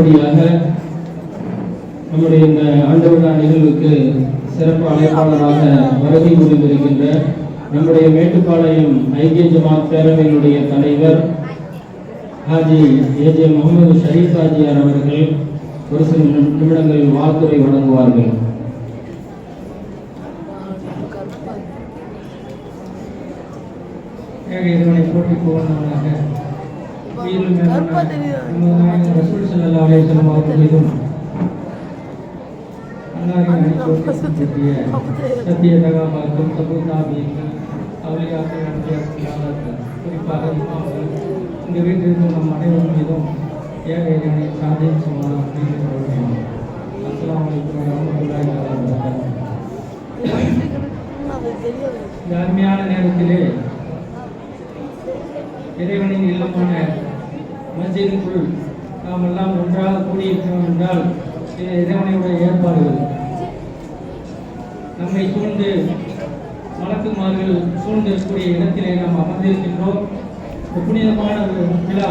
அடுத்தபடியாக நம்முடைய இந்த ஆண்டு விழா நிகழ்வுக்கு சிறப்பு அழைப்பாளராக வருகை புரிந்திருக்கின்ற நம்முடைய மேட்டுப்பாளையம் ஐக்கிய ஜமாத் பேரவையினுடைய தலைவர் ஹாஜி ஏஜே முகமது ஷரீப் ஹாஜியார் அவர்கள் ஒரு சில நிமிடங்கள் வாழ்த்துரை வழங்குவார்கள். இதனை போட்டி போவதாக ரசூல் ஸல்லல்லாஹு அலைஹி வஸல்லம் அவர்கள் மீதும் சத்திய தகாபாக்கும் சபூதாபியங்கள் அவளியாக்கள் அன்பியாக்கள் குறிப்பாக இமாம்கள் இந்த வீட்டிற்கும் நம் அனைவரும் மீதும் ஏழைகளை சாதியம் சொன்னார். அஸ்ஸலாமு அலைக்கும் வரஹ்மத்துல்லாஹி வபரகாத்துஹு. இந்த அருமையான நேரத்திலே இறைவனின் இல்லமான மஸ்ஜிதுக்குள் நாம் எல்லாம் ஒன்றாக கூடியிருக்கிறோம் என்றால் இது இறைவனுடைய ஏற்பாடுகள். நம்மை சூழ்ந்து மலக்குமார்கள் சூழ்ந்திருக்கக்கூடிய இடத்திலே நாம் அமர்ந்திருக்கின்றோம். ஒரு புனிதமான விழா,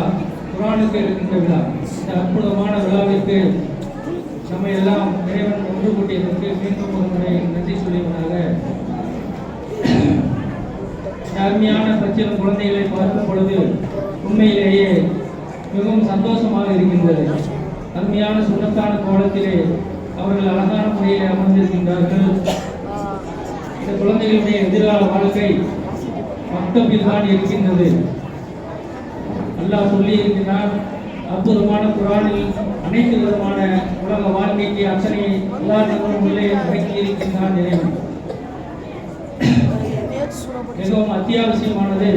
குர்ஆனுக்கு இருக்கின்ற விழா. இந்த அற்புதமான விழாவிற்கு நம்ம எல்லாம் இறைவன் ஒன்று கூட்டியதற்கு மீண்டும் ஒரு முறை நன்றி சொல்லியவனாக அருமையான பச்சிலம் குழந்தைகளை பார்க்கும் பொழுது உண்மையிலேயே மிகவும் சந்தோஷமாக இருக்கின்றது. அருமையான சுண்ணத்தான கோலத்திலே அவர்கள் அழகான முறையில் அமர்ந்திருக்கின்றார்கள். இந்த குழந்தைகளுடைய எதிர்கால வாழ்க்கை மக்தபில் தான் இருக்கின்றது. அல்லாஹ் சொல்லி இருக்கிறார், அற்புதமான குர்ஆனில் அனைத்து விதமான உலக வாழ்க்கைக்கு அத்தனை உதாரணங்களும் உள்ளே அடக்கி இருக்கின்றான் இறைவன். மிகவும் அத்தியாவசியமானது.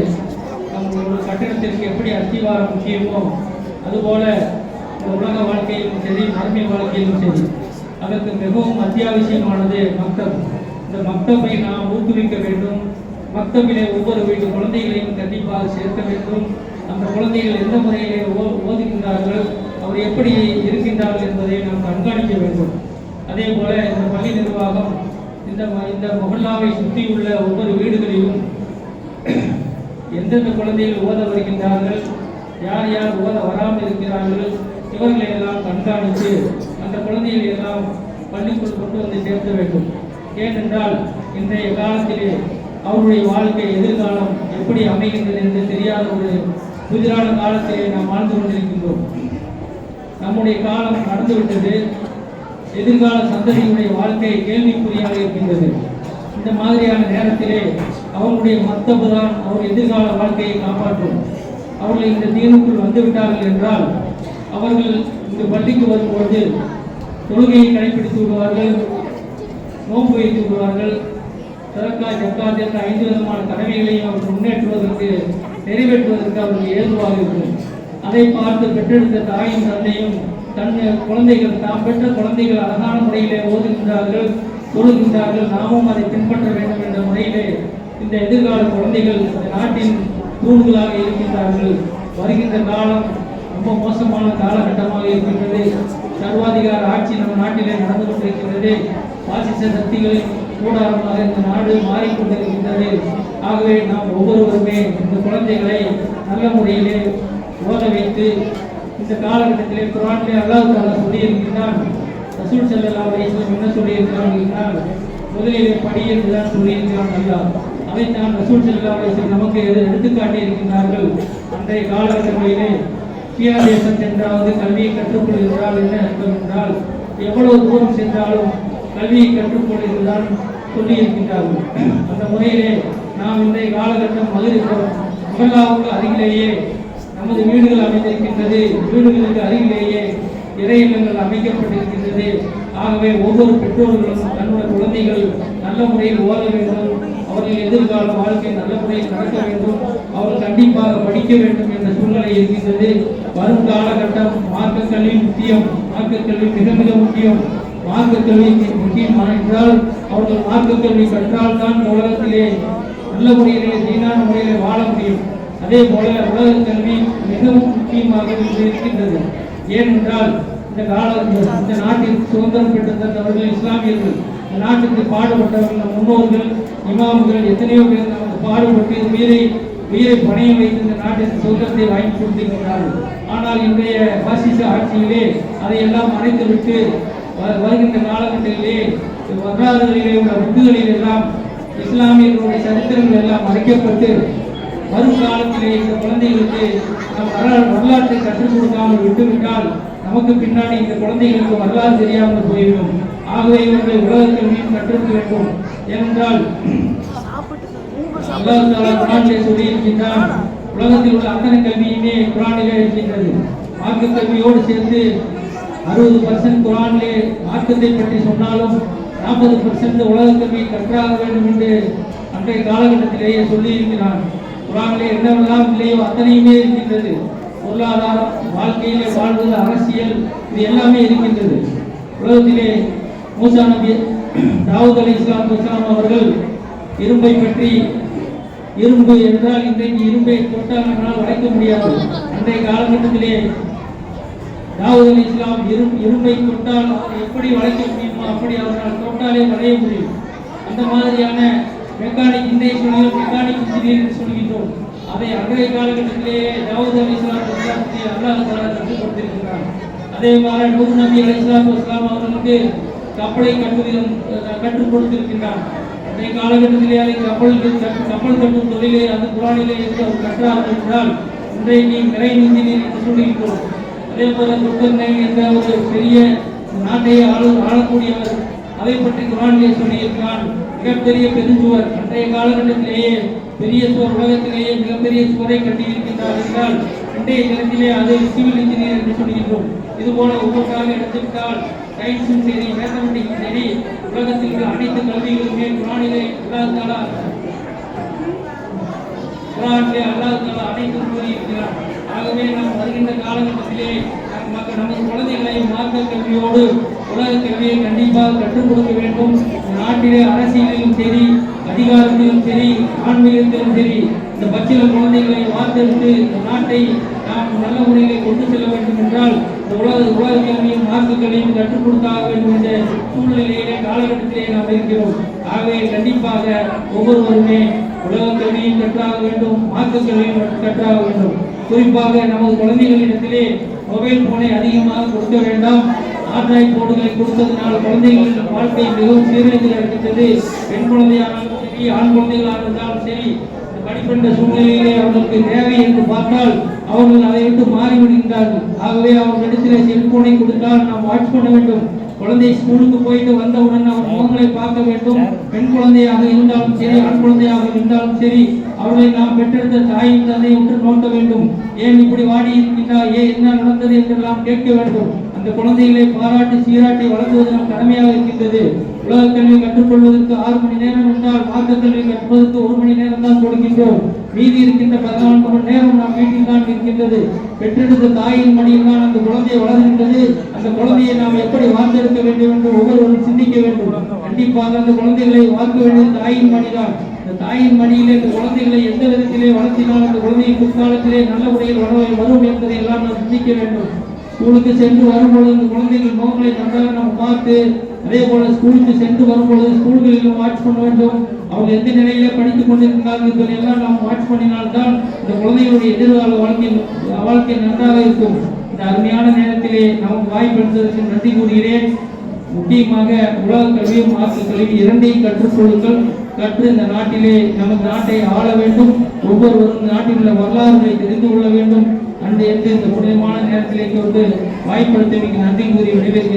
நம்ம ஒரு கட்டணத்திற்கு எப்படி அஸ்திவாரம் முக்கியமோ அதுபோல இந்த உலக வாழ்க்கையிலும் சரி, மறுமை வாழ்க்கையிலும் சரி, அதற்கு மிகவும் அத்தியாவசியமானது மக்தப். இந்த மக்தப்பை நாம் ஊக்குவிக்க வேண்டும். மக்தபிலே ஒவ்வொரு வீட்டு குழந்தைகளையும் கண்டிப்பாக சேர்க்க வேண்டும். அந்த குழந்தைகள் எந்த முறையிலே ஓதுகின்றார்கள், அவர் எப்படி இருக்கின்றார்கள் என்பதை நாம் கண்காணிக்க வேண்டும். அதே போல இந்த பள்ளி நிர்வாகம் இந்த மொஹல்லாவை சுற்றியுள்ள ஒவ்வொரு வீடுகளிலும் எந்தெந்த குழந்தைகள் ஓத வருகின்றார்கள், யார் யார் ஓத வராமல் இருக்கிறார்கள், இவர்களை எல்லாம் கண்காணித்து அந்த குழந்தைகளை எல்லாம் பள்ளிக்குள் கொண்டு வந்து சேர்க்க வேண்டும். ஏனென்றால் இன்றைய காலத்திலே அவருடைய வாழ்க்கை எதிர்காலம் எப்படி அமைகின்றது என்று தெரியாத ஒரு புதிரான காலத்திலே நாம் வாழ்ந்து கொண்டிருக்கின்றோம். நம்முடைய காலம் நடந்துவிட்டது. எதிர்கால சந்ததியினுடைய வாழ்க்கை கேள்விக்குறியாக இருக்கின்றது. இந்த மாதிரியான நேரத்திலே அவர்களுடைய மக்தபு தான் அவர் எதிர்கால வாழ்க்கையை காப்பாற்றும். அவர்கள் இந்த தீனுக்குள் வந்துவிட்டார்கள் என்றால் அவர்கள் இந்த பள்ளிக்கு வரும்பொழுது தொழுகையை கடைபிடித்து விடுவார்கள், நோன்பு வைத்து விடுவார்கள், சதக்கா ஜக்காத் என்ற 5 விதமான கடமைகளையும் அவர்கள் முன்னேற்றுவதற்கு நிறைவேற்றுவதற்கு அவர்கள் ஏதுவாக இருக்கும். அதை பார்த்து பெற்றெடுத்த தாயும் தந்தையும் தன் குழந்தைகள், தாம் பெற்ற குழந்தைகள் அழகான முறையிலே ஓதுகின்றார்கள், தொழுகின்றார்கள், நாமும் அதை பின்பற்ற வேண்டும் என்ற முறையிலே இந்த எதிர்கால குழந்தைகள் இந்த நாட்டின் தூண்களாக இருக்கின்றார்கள். வருகின்ற காலம் ரொம்ப மோசமான காலகட்டமாக இருக்கின்றது. சர்வாதிகார ஆட்சி நம்ம நாட்டிலே நடந்து கொண்டிருக்கின்றது. பாசிச சக்திகளின் கூடாரமாக இந்த நாடு மாறிக்கொண்டிருக்கின்றது. ஆகவே நாம் ஒவ்வொருவருமே இந்த குழந்தைகளை நல்ல முறையிலே ஓத வைத்து இந்த காலகட்டத்திலே குர்ஆனிலே அல்லாஹ் தஆலா சொல்லியிருக்கிறான். ரசூல் ஸல்லல்லாஹு அலைஹி வஸல்லம் என்ன சொல்லியிருக்கிறார்கள் என்றால், முதலிலே படி என்று தான் சொல்லியிருக்கிறான் அல்லாஹ். அதைத்தான் ரசூல் ஸல்லல்லாஹு அலைஹி வஸல்லம் நமக்கு எடுத்துக்காட்டி இருக்கின்றார்கள். அன்றைய காலகட்டங்களிலே ஷியா தேசம் சென்றாவது கல்வியை கற்றுக்கொள்கிறார்கள். என்ன அர்த்தம் என்றால், எவ்வளவு தூரம் சென்றாலும் கல்வியை கற்றுக்கொள்கிறதான் சொல்லியிருக்கின்றார்கள். அந்த முறையிலே நாம் இன்றைய காலகட்டம் மகல்லாவுக்கு அருகிலேயே நமது வீடுகள் அமைந்திருக்கின்றது. வீடுகளுக்கு அருகிலேயே இறை இல்லங்கள் அமைக்கப்பட்டிருக்கின்றது. ஆகவே ஒவ்வொரு பெற்றோர்களும் தன்னுடைய குழந்தைகள் நல்ல முறையில் ஓத வேண்டும், அவர்கள் எதிர்கால வாழ்க்கை நல்ல முறையில் நடக்க வேண்டும், அவர்கள் கண்டிப்பாக படிக்க வேண்டும் என்ற சூழ்நிலை இருக்கின்றது. வரும் காலகட்டம் மார்க்க கல்வி முக்கியம். மார்க்க கல்வி மிக மிக முக்கியம். மார்க்க கல்வி முக்கியமான என்றால் அவர்கள் மார்க்க கல்வி கற்றால் தான் உலகத்திலே நல்ல முறையிலே தீனான முறையிலே வாழ முடியும். அதே போல உலக கல்வி மிகவும் முக்கியமாக இருக்கின்றது. ஏனென்றால் இந்த நாட்டில் சுதந்திரம் பெற்று தந்தவர்கள் இஸ்லாமியர்கள், இந்த நாட்டுக்கு பாடுபட்டவர்கள், முன்னோர்கள், இமாம்கள், எத்தனையோ பேர் நமக்கு பாடுபட்டு உயிரை உயிரை பணைய வைத்து இந்த நாட்டின் சுதந்திரத்தை வாங்கி கொடுத்திருக்கிறார்கள். ஆனால் இன்றைய பாசிச ஆட்சியிலே அதையெல்லாம் மறைத்துவிட்டு வருகின்ற காலகட்டத்திலே வரலாறுகளிலே உள்ள புக்குகளில் எல்லாம் இஸ்லாமியர்களுடைய சரித்திரங்கள் எல்லாம் மறைக்கப்பட்டு வரும் காலத்திலே இந்த குழந்தைகளுக்கு நம் வரலாற்றை கற்றுக் கொடுக்காமல் விட்டுவிட்டால் நமக்கு பின்னாடி இந்த குழந்தைகளுக்கு வரலாறு தெரியாமல் போய்விடும். ஆகவே இவர்களை உலக கல்வியும் கற்றுக்க வேண்டும். ஏனென்றால் அல்லாஹ் தஆலா குர்ஆனிலே சொல்லியிருக்கின்றான், உலகத்தில் உள்ள அத்தனை கல்வியுமே குர்ஆனிலே இருக்கின்றது. மார்க்க கல்வியோடு சேர்த்து 60% குர்ஆனிலே மார்க்கத்தை பற்றி சொன்னாலும் 40% உலக கல்வியை கற்றாக வேண்டும் என்று அன்றைய காலகட்டத்திலேயே சொல்லியிருக்கிறான். குர்ஆனிலே என்னவெல்லாம் இல்லையோ அத்தனையுமே இருக்கின்றது. பொருளாதாரம், வாழ்க்கையிலே வாழ்வது, அரசியல், இது எல்லாமே இருக்கின்றது. உலகத்திலே மூசா நபி தாவூத் அலைஹிஸ்ஸலாம் அவர்கள் இரும்பை பற்றி, இரும்பு என்றால் இன்றைக்கு இரும்பை தொட்டால் நம்மால் வளைக்க முடியாது. அன்றைய காலகட்டத்திலே தாவூத் அலைஹிஸ்ஸலாம் இரும்பை தொட்டால் எப்படி வளைக்க முடியுமோ அப்படி அவரால் தொட்டாலே வளைய முடியும். அந்த மாதிரியான மெக்கானிக், இன்றைய சொல்லியும் மெக்கானிக் இன்ஜினியர் என்று சொல்கின்றோம். அதை அன்றைய காலகட்டத்திலேயே தாவூத் அலைஹிஸ்ஸலாம் அல்லாஹ் தஆலா கற்றுக் கொடுத்திருக்கிறார். அதே மாதிரி நூஹ் நபி அலைஹிஸ்ஸலாம் அவர்களுக்கு கப்பலை கட்டுவதும் கற்றுக் கொடுத்திருக்கின்றார். அன்றைய காலகட்டத்திலே அதை கப்பல் கட்டும் தொழிலே அது குர்ஆனிலே இருந்து அவர் கற்றார்கள் என்றால் இன்றைக்கு மெரைன் இன்ஜினியர் என்று சொல்கின்றோம். அதே போல துர்கர்னை என்ற ஒரு பெரிய நாட்டை ஆளக்கூடியவர், அதை பற்றி குர்ஆனிலே சொல்லியிருக்கிறான். மிகப்பெரிய பெருஞ்சுவர், அன்றைய காலகட்டத்திலேயே பெரிய சுவர், உலகத்திலேயே மிகப்பெரிய சுவரை கட்டியிருக்கின்றார் என்றால் இன்றைய தினத்திலே அது சிவில் இன்ஜினியர் என்று சொல்கின்றோம். இது போல ஒவ்வொன்றாக எடுத்துவிட்டால் சயின்ஸும் சரி, மேத்தமெட்டிக்ஸும் சரி, உலகத்தில் உள்ள அனைத்து கல்விகளுமே குர்ஆனிலே அல்லாஹ் தஆலா அனைத்தும் கூறியிருக்கிறார். ஆகவே நாம் வருகின்ற காலகட்டத்திலே நமது குழந்தைகளை மார்க்க கல்வியோடு உலக கல்வியை கண்டிப்பாக கற்றுக் கொடுக்க வேண்டும். நாட்டிலே அரசியலிலும் சரி, அதிகாரத்திலும் சரி, ஆன்மீகத்திலும் சரி, இந்த பச்சில குழந்தைகளை வார்த்தெடுத்து இந்த நாட்டை நாம் நல்ல முறையிலே கொண்டு செல்ல வேண்டும் என்றால் உலக கல்வியும் மார்க்க கல்வியும் கற்றுக் கொடுத்தாக வேண்டும் என்ற சூழ்நிலையிலே காலகட்டத்திலே நாம் இருக்கிறோம். ஆகவே கண்டிப்பாக ஒவ்வொருவருமே உலக கல்வியும் கற்றாக வேண்டும், மார்க்க கல்வியும் கற்றாக வேண்டும். குறிப்பாக நமது குழந்தைகளிடத்திலே மொபைல் போனை அதிகமாக கொடுக்க வேண்டாம். ஆண்ட்ராய்டு போன்களை கொடுத்ததுனால் குழந்தைகளின் வாழ்க்கை மிகவும் சீரழிந்து இருக்கின்றது. பெண் குழந்தையானாலும் சரி, ஆண் குழந்தைகளாக இருந்தாலும் சரி, படிப்பென்ற சூழ்நிலையிலே அவர்களுக்கு தேவை என்று பார்த்தால் அவர்கள் அதை விட்டு மாறிவிடுகின்றார்கள். ஆகவே அவர்களிடத்திலே செல்போனை கொடுத்தால் நாம் வாட்ச் பண்ண வேண்டும். குழந்தை ஸ்கூலுக்கு போயிட்டு வந்தவுடன் அவர் முகங்களை பார்க்க வேண்டும். பெண் குழந்தையாக இருந்தாலும் சரி, ஆண் குழந்தையாக இருந்தாலும் சரி, அவர்களை நாம் பெற்றெடுத்த தாயின் தந்தை ஒன்று நோக்க வேண்டும். ஏன் இப்படி வாடி இருக்கின்றார், ஏன் என்ன நடந்தது என்றெல்லாம் கேட்க வேண்டும். அந்த குழந்தைகளை பாராட்டி சீராட்டி வளர்த்துவது நம் கடமையாக இருக்கின்றது. உலக கல்வி கற்றுக்கொள்வதற்கு 6 மணி நேரம் என்றால் மார்க்க கல்வி கற்பதற்கு 1 மணி நேரம் தான் கொடுக்கின்றோம். மீதி இருக்கின்ற 14 மணி நேரம் நாம் வீட்டில் தான் இருக்கின்றது. பெற்றெடுத்த தாயின் மடியில் தான் அந்த குழந்தையை வளர்கின்றது. அந்த குழந்தையை நாம் எப்படி வார்த்தெடுக்க வேண்டும் என்று ஒவ்வொருவரும் சிந்திக்க வேண்டும். கண்டிப்பாக அந்த குழந்தைகளை வார்க்க வேண்டியது தாயின் மடிதான். இந்த தாயின் மடியிலே இந்த குழந்தைகளை எந்த விதத்திலே வளர்த்தினால் அந்த குழந்தையின் பிற்காலத்திலே நல்ல முறையில் வரும் என்பதை எல்லாம் நாம் சிந்திக்க வேண்டும். ஸ்கூலுக்கு சென்று வரும்பொழுது இந்த குழந்தைகள் முகங்களை நன்றாக நாம் பார்த்து, அதே போல ஸ்கூலுக்கு சென்று வரும்பொழுது ஸ்கூல்களிலும் வாட்ச் பண்ண வேண்டும். அவங்க எந்த நிலையிலே படித்துக் கொண்டிருக்கிறார்கள் என்பதை எல்லாம் நாம் வாட்ச் பண்ணினால்தான் இந்த குழந்தைகளுடைய எதிர்கால வாழ்க்கை நன்றாக இருக்கும். இந்த அருமையான நேரத்திலே நமக்கு வாய்ப்பளித்ததற்கு நன்றி கூறுகிறேன். முக்கியமாக உலக கல்வியும் மார்க்க கல்வி இரண்டையும் கற்றுக்கொள்ளுங்கள். கற்று இந்த நாட்டிலே நமது நாட்டை ஆள வேண்டும். ஒவ்வொருவரும் நாட்டில் உள்ள வரலாறுகளை தெரிந்து கொள்ள வேண்டும். அன்று இந்த புனிதமான நேரத்திலே கொண்டு வாய்ப்படுத்த நன்றி கூறி விடைபெறுகிறேன்.